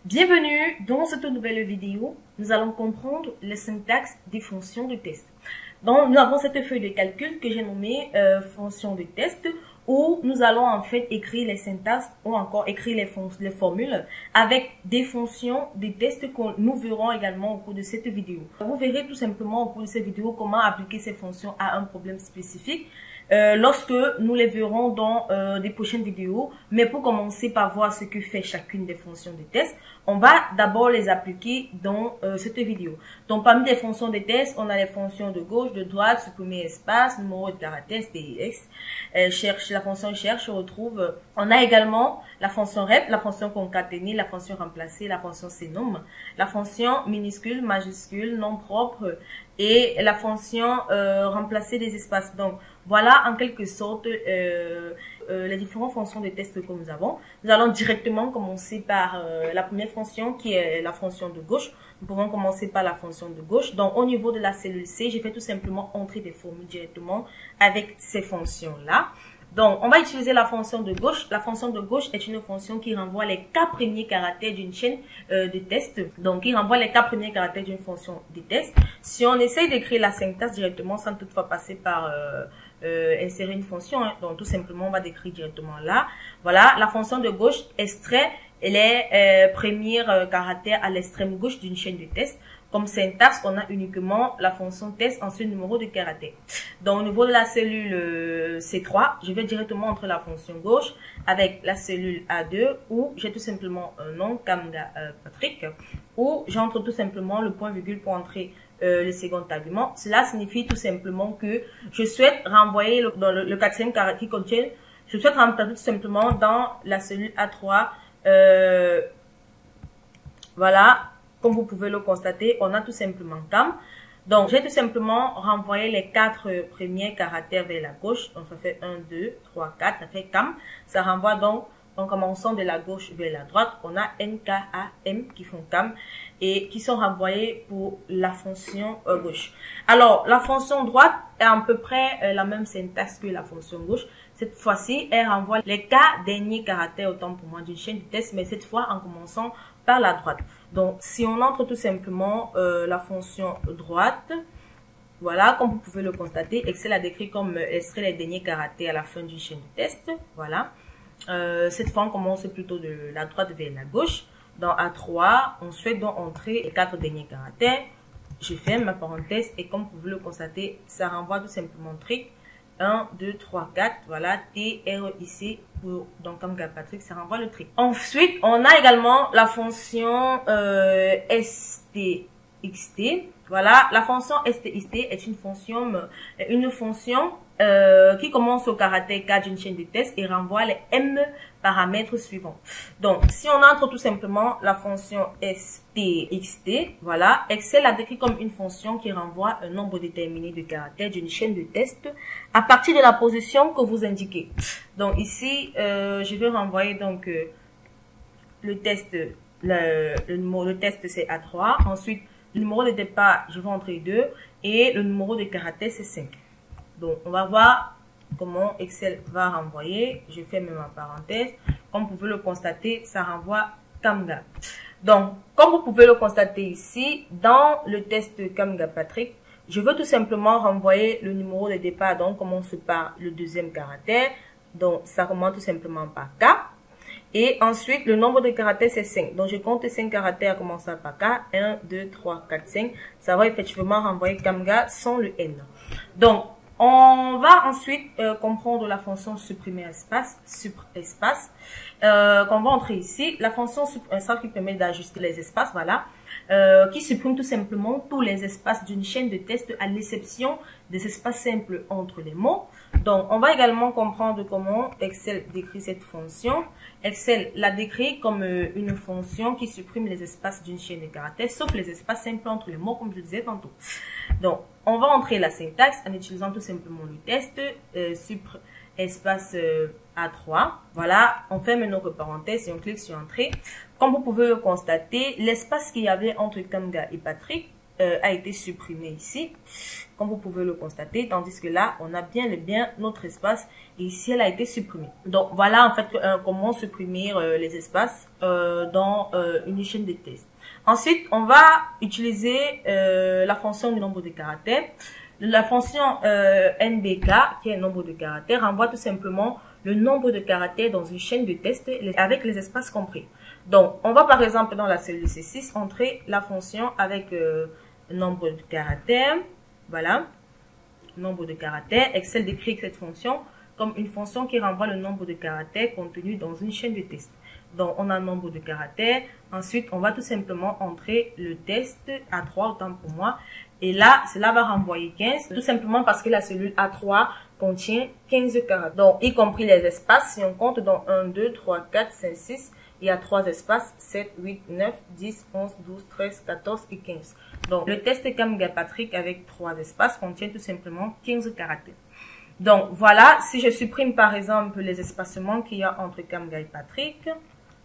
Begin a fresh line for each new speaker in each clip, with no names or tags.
Bienvenue dans cette nouvelle vidéo. Nous allons comprendre les syntaxes des fonctions de test. Donc, nous avons cette feuille de calcul que j'ai nommée fonction de test où nous allons en fait écrire les syntaxes ou encore écrire les formules avec des fonctions de test que nous verrons également au cours de cette vidéo. Vous verrez tout simplement au cours de cette vidéo comment appliquer ces fonctions à un problème spécifique. Lorsque nous les verrons dans des prochaines vidéos. Mais pour commencer par voir ce que fait chacune des fonctions de test, on va d'abord les appliquer dans cette vidéo. Donc parmi les fonctions de test, on a les fonctions de gauche, de droite, supprimer espace, numéro de caractère, STX, la fonction cherche, on retrouve. On a également la fonction rep, la fonction concaténer, la fonction remplacer, la fonction cnomme, la fonction minuscule, majuscule, nom propre et la fonction remplacer des espaces. Donc voilà en quelque sorte les différentes fonctions de test que nous avons. Nous allons directement commencer par la première fonction qui est la fonction de gauche. Nous pouvons commencer par la fonction de gauche. Donc au niveau de la cellule C, je vais tout simplement entrer des formules directement avec ces fonctions-là. Donc, on va utiliser la fonction de gauche. La fonction de gauche est une fonction qui renvoie les 4 premiers caractères d'une chaîne de test. Donc, qui renvoie les 4 premiers caractères d'une fonction de test. Si on essaye d'écrire la syntaxe directement sans toutefois passer par insérer une fonction, hein, donc tout simplement, on va décrire directement là. Voilà, la fonction de gauche extrait les premiers caractères à l'extrême gauche d'une chaîne de test. Comme syntaxe, on a uniquement la fonction test, ensuite numéro de caractère. Donc, au niveau de la cellule C3, je vais directement entrer la fonction gauche avec la cellule A2 où j'ai tout simplement un nom, Kamga Patrick, où j'entre tout simplement le point virgule pour entrer le second argument. Cela signifie tout simplement que je souhaite renvoyer dans le quatrième caractère qui contient, je souhaite remplacer tout simplement dans la cellule A3, voilà. Comme vous pouvez le constater, on a tout simplement cam. Donc, j'ai tout simplement renvoyé les 4 premiers caractères vers la gauche. Donc, ça fait 1, 2, 3, 4. Ça fait cam. Ça renvoie donc, en commençant de la gauche vers la droite, on a N, K, A, M qui font cam et qui sont renvoyés pour la fonction gauche. Alors, la fonction droite est à peu près la même syntaxe que la fonction gauche. Cette fois-ci, elle renvoie les 4 derniers caractères, autant pour moi, d'une chaîne de test, mais cette fois en commençant par la droite. Donc, si on entre tout simplement la fonction droite, voilà, comme vous pouvez le constater, Excel a décrit comme extrait les derniers caractères à la fin d'une chaîne de test. Voilà. Cette fois, on commence plutôt de la droite vers la gauche. Dans A3, on souhaite donc entrer les 4 derniers caractères. Je ferme ma parenthèse et comme vous pouvez le constater, ça renvoie tout simplement trick. 1, 2, 3, 4, voilà, T, R, ici, pour, donc comme Patrick, ça renvoie le trick. Ensuite, on a également la fonction STXT. Voilà, la fonction STXT est une fonction qui commence au caractère 4 d'une chaîne de test et renvoie les M paramètres suivants. Donc, si on entre tout simplement la fonction STXT, voilà, Excel a décrit comme une fonction qui renvoie un nombre déterminé de caractères d'une chaîne de test à partir de la position que vous indiquez. Donc, ici, je vais renvoyer donc le test, le test c'est A3. Ensuite, le numéro de départ, je vais entrer 2 et le numéro de caractère c'est 5. Donc, on va voir comment Excel va renvoyer. Je ferme ma parenthèse. Comme vous pouvez le constater, ça renvoie Kamga. Donc, comme vous pouvez le constater ici, dans le test Kamga Patrick, je veux tout simplement renvoyer le numéro de départ. Donc, on commence par le deuxième caractère. Donc, ça commence tout simplement par K. Et ensuite, le nombre de caractères, c'est 5. Donc, je compte 5 caractères commençant par K. 1, 2, 3, 4, 5. Ça va effectivement renvoyer Kamga sans le N. Donc, on va ensuite comprendre la fonction supprimer espace, qu'on va entrer ici. La fonction supprimer espace qui permet d'ajuster les espaces, voilà, qui supprime tout simplement tous les espaces d'une chaîne de test à l'exception des espaces simples entre les mots. Donc, on va également comprendre comment Excel décrit cette fonction. Excel l'a décrit comme une fonction qui supprime les espaces d'une chaîne de caractères, sauf les espaces simples entre les mots, comme je disais tantôt. Donc, on va entrer la syntaxe en utilisant tout simplement le test supr espace A3. Voilà, on ferme notre parenthèse et on clique sur Entrée. Comme vous pouvez le constater, l'espace qu'il y avait entre Kamga et Patrick a été supprimée ici, comme vous pouvez le constater, tandis que là, on a bien notre espace et ici, elle a été supprimée. Donc, voilà en fait comment supprimer les espaces dans une chaîne de tests. Ensuite, on va utiliser la fonction du nombre de caractères. La fonction NBK, qui est un nombre de caractères, renvoie tout simplement le nombre de caractères dans une chaîne de test avec les espaces compris. Donc, on va par exemple dans la cellule C6 entrer la fonction avec nombre de caractères. Voilà, nombre de caractères. Excel décrit cette fonction comme une fonction qui renvoie le nombre de caractères contenu dans une chaîne de test. Donc, on a un nombre de caractères. Ensuite, on va tout simplement entrer le test A3, autant pour moi. Et là, cela va renvoyer 15, tout simplement parce que la cellule A3 contient 15 caractères. Donc, y compris les espaces, si on compte dans 1, 2, 3, 4, 5, 6, il y a 3 espaces, 7, 8, 9, 10, 11, 12, 13, 14 et 15. Donc, le test Cam-Gaypatrick avec 3 espaces contient tout simplement 15 caractères. Donc, voilà, si je supprime par exemple les espacements qu'il y a entre Cam-Gaypatrick,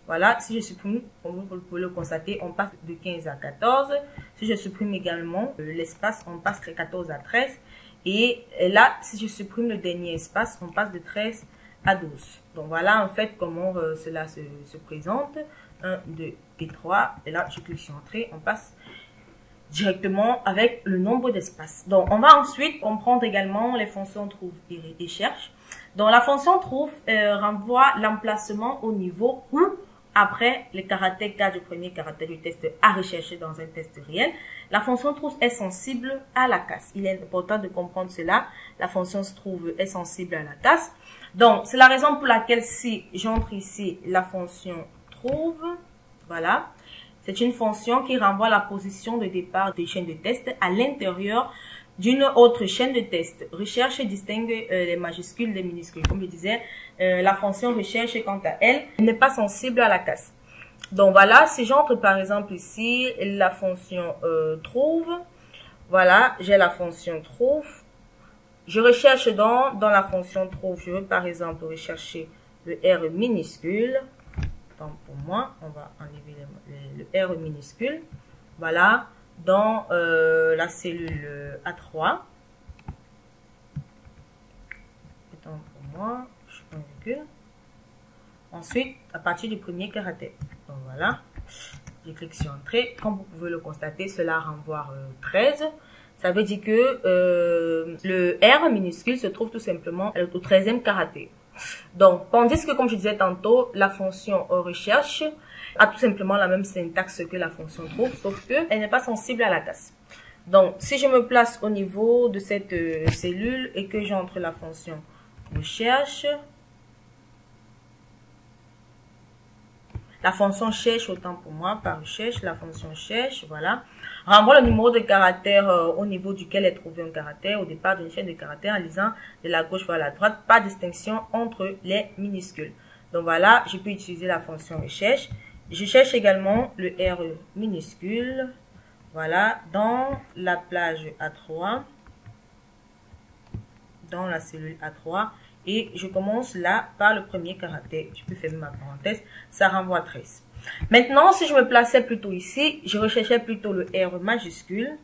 voilà, si je supprime, comme vous pouvez le constater, on passe de 15 à 14. Si je supprime également l'espace, on passe de 14 à 13. Et là, si je supprime le dernier espace, on passe de 13 à 12. Donc voilà en fait comment cela se présente. 1, 2 et 3. Et là, je clique sur Entrée, on passe directement avec le nombre d'espaces. Donc on va ensuite comprendre également les fonctions trouve et cherche. Donc la fonction trouve renvoie l'emplacement au niveau où après les caractères K du premier caractère du test à rechercher dans un test réel. La fonction trouve est sensible à la casse. Il est important de comprendre cela. La fonction trouve est sensible à la casse. Donc, c'est la raison pour laquelle si j'entre ici la fonction trouve, voilà, c'est une fonction qui renvoie la position de départ des chaînes de test à l'intérieur d'une autre chaîne de test. Recherche distingue les majuscules des minuscules. Comme je disais, la fonction recherche, quant à elle, n'est pas sensible à la casse. Donc voilà, si j'entre par exemple ici la fonction trouve, voilà, j'ai la fonction trouve. Je recherche dans la fonction trouve, je veux par exemple rechercher le R minuscule. Donc pour moi, on va enlever le R minuscule. Voilà. Dans la cellule A3. Attends pour moi, je prends un virgule. Ensuite, à partir du premier caractère. Donc voilà, je clique sur Entrée. Comme vous pouvez le constater, cela renvoie 13. Ça veut dire que le R minuscule se trouve tout simplement au 13e caractère. Donc, tandis que, comme je disais tantôt, la fonction recherche a tout simplement la même syntaxe que la fonction trouve, sauf qu'elle n'est pas sensible à la casse. Donc, si je me place au niveau de cette cellule et que j'entre la fonction recherche, la fonction cherche, autant pour moi, par recherche, la fonction cherche, voilà, renvoie le numéro de caractère au niveau duquel est trouvé un caractère au départ d'une chaîne de caractères en lisant de la gauche vers la droite, pas de distinction entre les minuscules. Donc voilà, je peux utiliser la fonction recherche. Je cherche également le R minuscule, voilà, dans la plage A3, dans la cellule A3, et je commence là par le premier caractère. Je peux fermer ma parenthèse, ça renvoie 13. Maintenant, si je me plaçais plutôt ici, je recherchais plutôt le R majuscule,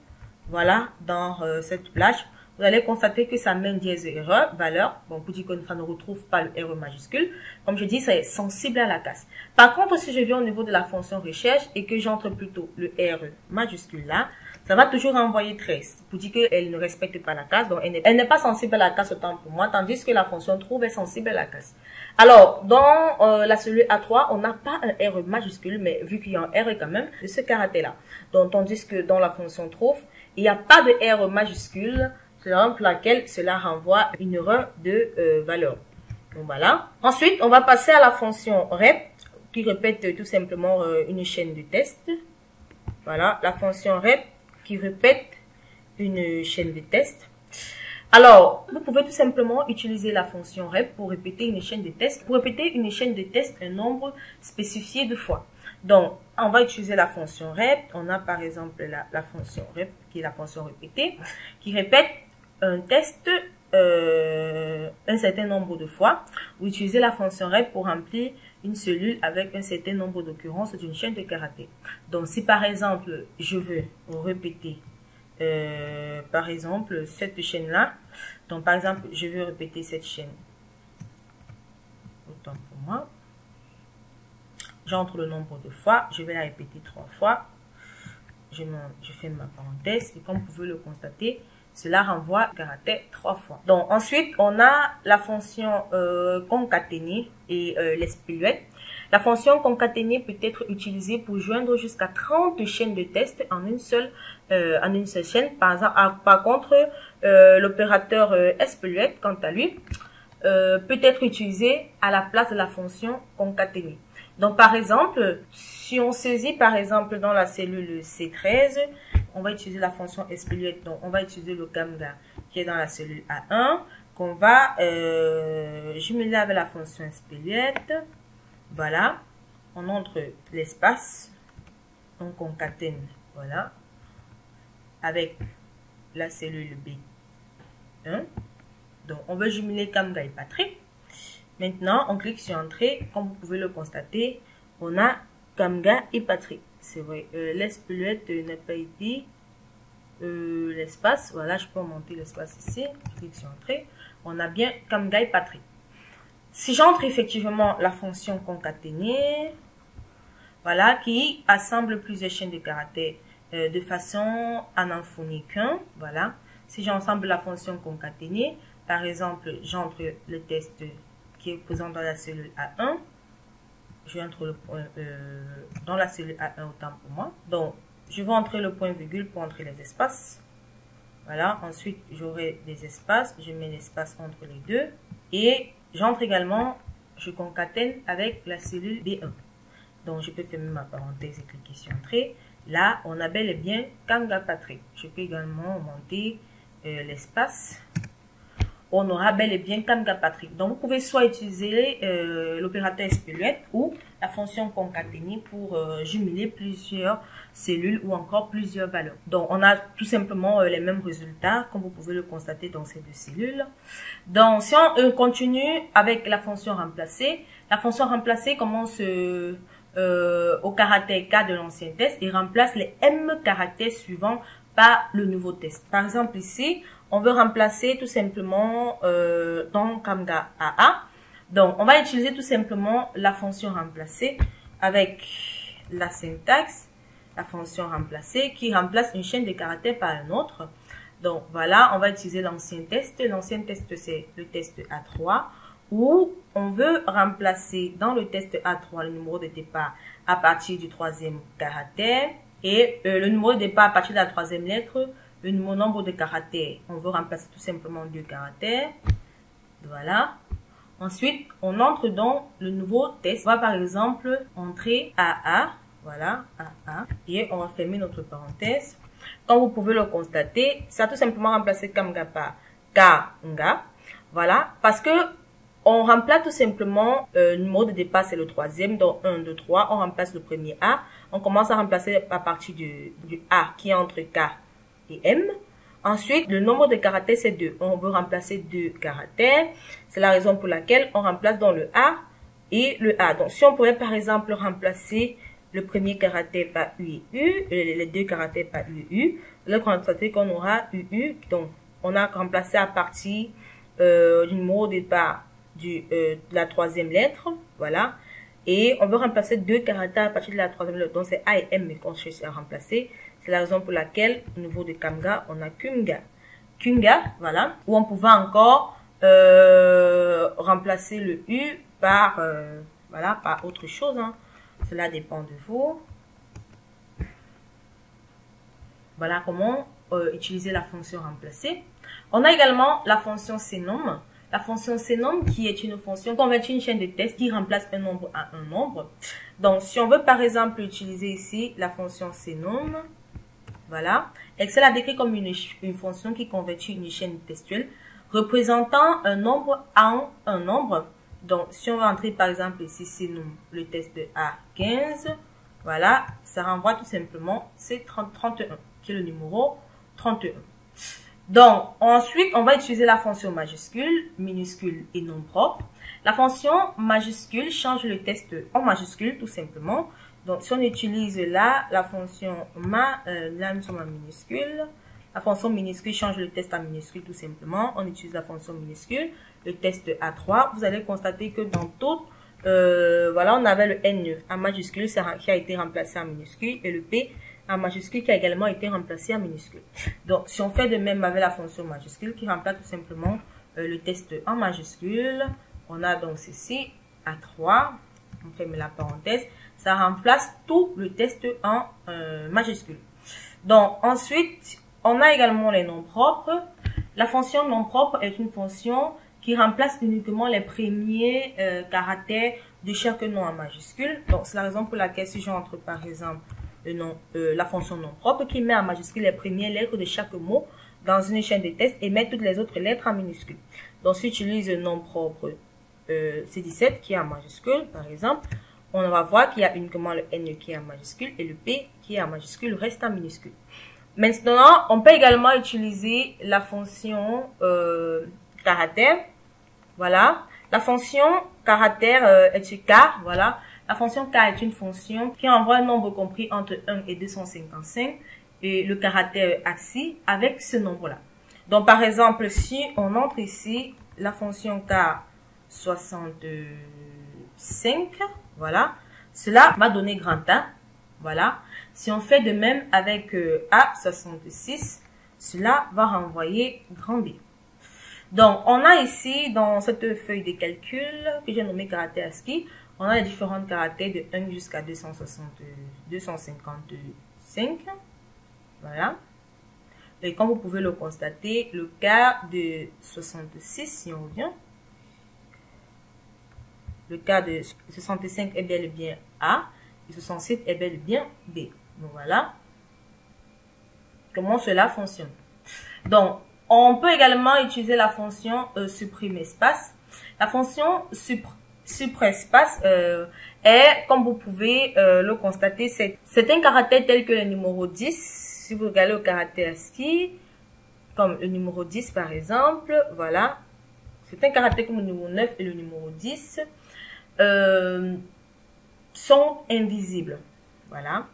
voilà, dans cette plage. Vous allez constater que ça met une dièse erreur, valeur. Bon, pour dire que ça ne retrouve pas le R majuscule. Comme je dis, c'est sensible à la casse. Par contre, si je viens au niveau de la fonction recherche et que j'entre plutôt le R majuscule là, ça va toujours envoyer 13. Pour dire qu'elle ne respecte pas la casse. Donc, elle n'est pas sensible à la casse autant pour moi, tandis que la fonction trouve est sensible à la casse. Alors, dans la cellule A3, on n'a pas un R majuscule, mais vu qu'il y a un R quand même, de ce caractère-là. Donc, tandis que dans la fonction trouve, il n'y a pas de R majuscule. C'est la raison pour laquelle cela renvoie une erreur de valeur. Donc voilà. Ensuite, on va passer à la fonction rep qui répète tout simplement une chaîne de test. Voilà, la fonction rep qui répète une chaîne de test. Alors, vous pouvez tout simplement utiliser la fonction rep pour répéter une chaîne de test. Pour répéter une chaîne de test un nombre spécifié de fois. Donc, on va utiliser la fonction rep. On a par exemple la fonction rep qui est la fonction répétée qui répète un test un certain nombre de fois. Vous utilisez la fonction rep pour remplir une cellule avec un certain nombre d'occurrences d'une chaîne de caractères. Donc, si par exemple, je veux répéter par exemple, cette chaîne-là. Donc, par exemple, je veux répéter cette chaîne. Autant pour moi. J'entre le nombre de fois. Je vais la répéter 3 fois. Je fais ma parenthèse. Et comme vous pouvez le constater, cela renvoie le caractère 3 fois. Donc, ensuite, on a la fonction concaténer et l'espiluette. La fonction concaténer peut être utilisée pour joindre jusqu'à 30 chaînes de test en une seule chaîne. Par contre, l'opérateur espiluette, quant à lui, peut être utilisé à la place de la fonction concaténer. Donc, par exemple, si on saisit, par exemple, dans la cellule C13, on va utiliser la fonction espiluette. Donc, on va utiliser le camga qui est dans la cellule A1, qu'on va jumeler avec la fonction espiluette. Voilà, on entre l'espace, on concatène, voilà, avec la cellule B1. Donc, on veut jumeler camga et Patrick. Maintenant, on clique sur Entrée. Comme vous pouvez le constater, on a camga et Patrick. C'est vrai, l'espiluette n'a pas été l'espace. Voilà, je peux monter l'espace ici. Je clique sur Entrée. On a bien camga et Patrick. Si j'entre effectivement la fonction concaténer, voilà, qui assemble plusieurs chaînes de caractères de façon à n'en fournir qu'un, voilà. Si j'ensemble la fonction concaténer, par exemple, j'entre le test qui est présent dans la cellule A1, je vais entrer le point dans la cellule A1 autant pour moi. Donc, je vais entrer le point virgule pour entrer les espaces. Voilà, ensuite, j'aurai des espaces, je mets l'espace entre les deux et j'entre également, je concatène avec la cellule B1. Donc, je peux fermer ma parenthèse et cliquer sur Entrée. Là, on a bel et bien camga Patrick. Je peux également monter l'espace. On aura bel et bien camga Patrick. Donc, vous pouvez soit utiliser l'opérateur espiluette ou la fonction concaténer pour jumeler plusieurs cellules ou encore plusieurs valeurs. Donc, on a tout simplement les mêmes résultats, comme vous pouvez le constater dans ces deux cellules. Donc, si on continue avec la fonction remplacer, la fonction remplacer commence au caractère K de l'ancien test et remplace les M caractères suivants par le nouveau test. Par exemple, ici, on veut remplacer tout simplement dans camga AA. Donc, on va utiliser tout simplement la fonction remplacer avec la syntaxe, la fonction remplacer qui remplace une chaîne de caractères par un autre. Donc, voilà, on va utiliser l'ancien test. L'ancien test, c'est le test A3 où on veut remplacer dans le test A3 le numéro de départ à partir du 3e caractère et le numéro de départ à partir de la 3e lettre. Le nombre de caractères, on veut remplacer tout simplement 2 caractères. Voilà. Ensuite, on entre dans le nouveau test. On va par exemple entrer AA. Voilà, AA. Et on va fermer notre parenthèse. Comme vous pouvez le constater, ça a tout simplement remplacé camga par kanga. Voilà. Parce que on remplace tout simplement le numéro de départ, c'est le 3e. Donc 1, 2, 3. On remplace le premier A. On commence à remplacer à partir du A qui est entre K et M. Ensuite, le nombre de caractères, c'est 2. On veut remplacer 2 caractères. C'est la raison pour laquelle on remplace dans le A et le A. Donc, si on pourrait par exemple remplacer le premier caractère par U et U, les 2 caractères par U et U, là, on va constater qu'on aura UU. Donc, on a remplacé à partir du numéro de départ de la 3e lettre. Voilà. Et on veut remplacer 2 caractères à partir de la 3e lettre. Donc, c'est A et M qu'on cherche à remplacer. C'est la raison pour laquelle, au niveau de camga, on a kunga. Kunga, voilà. Où on pouvait encore remplacer le U par, voilà, par autre chose. Hein. Cela dépend de vous. Voilà comment utiliser la fonction remplacer. On a également la fonction cnom. La fonction cnom qui est une fonction convertit une chaîne de test qui remplace un nombre à un nombre. Donc, si on veut par exemple utiliser ici la fonction cnom, voilà. Excel a décrit comme une fonction qui convertit une chaîne textuelle représentant un nombre en un nombre. Donc, si on va entrer par exemple ici, c'est le test de A15, voilà, ça renvoie tout simplement, c'est 31, qui est le numéro 31. Donc, ensuite, on va utiliser la fonction majuscule, minuscule et non propre. La fonction majuscule change le texte en majuscule, tout simplement. Donc, si on utilise là, la fonction là, nous sommes en minuscule. La fonction minuscule change le test en minuscule tout simplement. On utilise la fonction minuscule. Le test A3, vous allez constater que dans toutes, voilà, on avait le N en majuscule qui a été remplacé en minuscule et le P en majuscule qui a également été remplacé en minuscule. Donc, si on fait de même avec la fonction majuscule qui remplace tout simplement le test en majuscule, on a donc ceci, A3, on ferme la parenthèse, ça remplace tout le test en majuscule. Donc, ensuite, on a également les noms propres. La fonction nom propre est une fonction qui remplace uniquement les premiers caractères de chaque nom en majuscule. Donc, c'est la raison pour laquelle si j'entre par exemple le nom, la fonction nom propre qui met en majuscule les premières lettres de chaque mot dans une chaîne de test et met toutes les autres lettres en minuscule. Donc, si j'utilise le nom propre C17 qui est en majuscule, par exemple, on va voir qu'il y a uniquement le N qui est en majuscule et le P qui est en majuscule reste en minuscule. Maintenant, on peut également utiliser la fonction caractère. Voilà. La fonction caractère est K. Voilà. La fonction K est une fonction qui envoie un nombre compris entre 1 et 255 et le caractère ASCII avec ce nombre-là. Donc, par exemple, si on entre ici la fonction K 65, voilà, cela va donner grand A. Voilà. Si on fait de même avec A66, cela va renvoyer grand B. Donc, on a ici, dans cette feuille de calcul que j'ai nommée caractère ASCII, on a les différents caractères de 1 jusqu'à 255. Voilà. Et comme vous pouvez le constater, le cas de 66, si on revient, le cas de 65 est bel et bien A, et 67 est bel et bien B. Donc voilà comment cela fonctionne. Donc, on peut également utiliser la fonction supprime espace. La fonction supprime espace est, comme vous pouvez le constater, c'est un caractère tel que le numéro 10. Si vous regardez le caractère ASCII, comme le numéro 10 par exemple, voilà. C'est un caractère comme le numéro 9 et le numéro 10 sont invisibles. Voilà.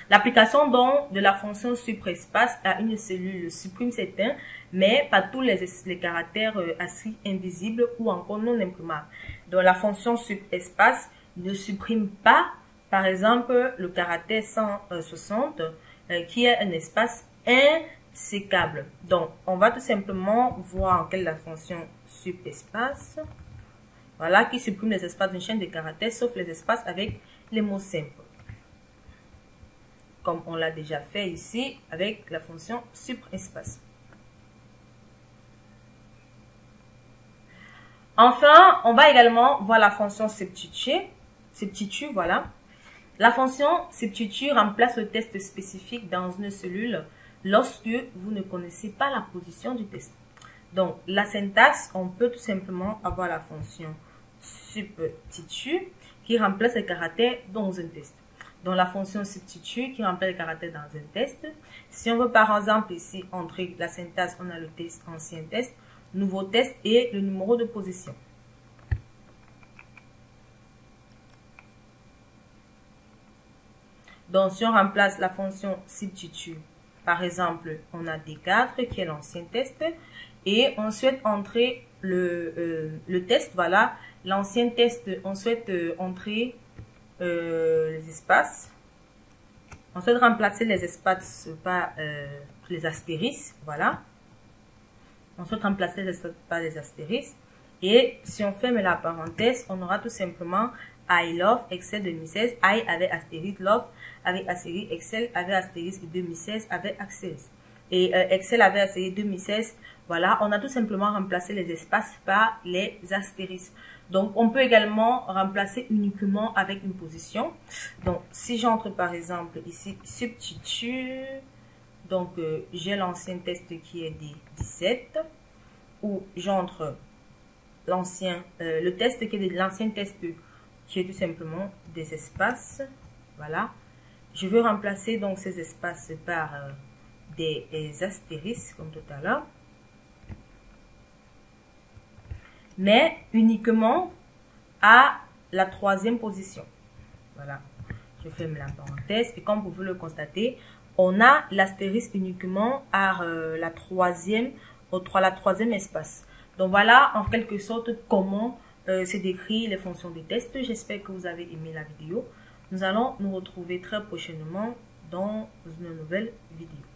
L'application donc de la fonction supprespace à une cellule supprime certains, mais pas tous les caractères ASCII invisibles ou encore non imprimables. Donc la fonction supprespace ne supprime pas, par exemple, le caractère 160 qui est un espace insécable. Donc on va tout simplement voir quelle est la fonction supprespace. Voilà, qui supprime les espaces d'une chaîne de caractères sauf les espaces avec les mots simples. Comme on l'a déjà fait ici avec la fonction supprespace. Enfin, on va également voir la fonction substitue, voilà. La fonction substitue remplace le test spécifique dans une cellule lorsque vous ne connaissez pas la position du test. Donc, la syntaxe, on peut tout simplement avoir la fonction substitue qui remplace les caractères dans un test. Donc, la fonction substitue qui remplace les caractères dans un test. Si on veut par exemple ici entrer la syntaxe, on a le test, ancien test, nouveau test et le numéro de position. Donc, si on remplace la fonction substitue, par exemple, on a D4 qui est l'ancien test et on souhaite entrer le test, voilà, l'ancien test, on souhaite entrer les espaces. On souhaite remplacer les espaces par les astérisques, voilà. On souhaite remplacer les espaces par les astérisques. Et si on ferme la parenthèse, on aura tout simplement I love Excel 2016, I avec astérisque, love avec astérisque, Excel avec astérisque 2016 avec astérisque. Et Excel avec astérisque 2016, voilà, on a tout simplement remplacé les espaces par les astérisques. Donc, on peut également remplacer uniquement avec une position. Donc, si j'entre par exemple ici, substitue, donc j'ai l'ancien test qui est des 17, ou j'entre le test qui est de l'ancien test qui est tout simplement des espaces. Voilà. Je veux remplacer donc ces espaces par des astérisques comme tout à l'heure. Mais uniquement à la troisième position. Voilà. Je ferme la parenthèse et comme vous pouvez le constater, on a l'astérisque uniquement à la troisième espace. Donc voilà en quelque sorte comment se décrit les fonctions de test. J'espère que vous avez aimé la vidéo. Nous allons nous retrouver très prochainement dans une nouvelle vidéo.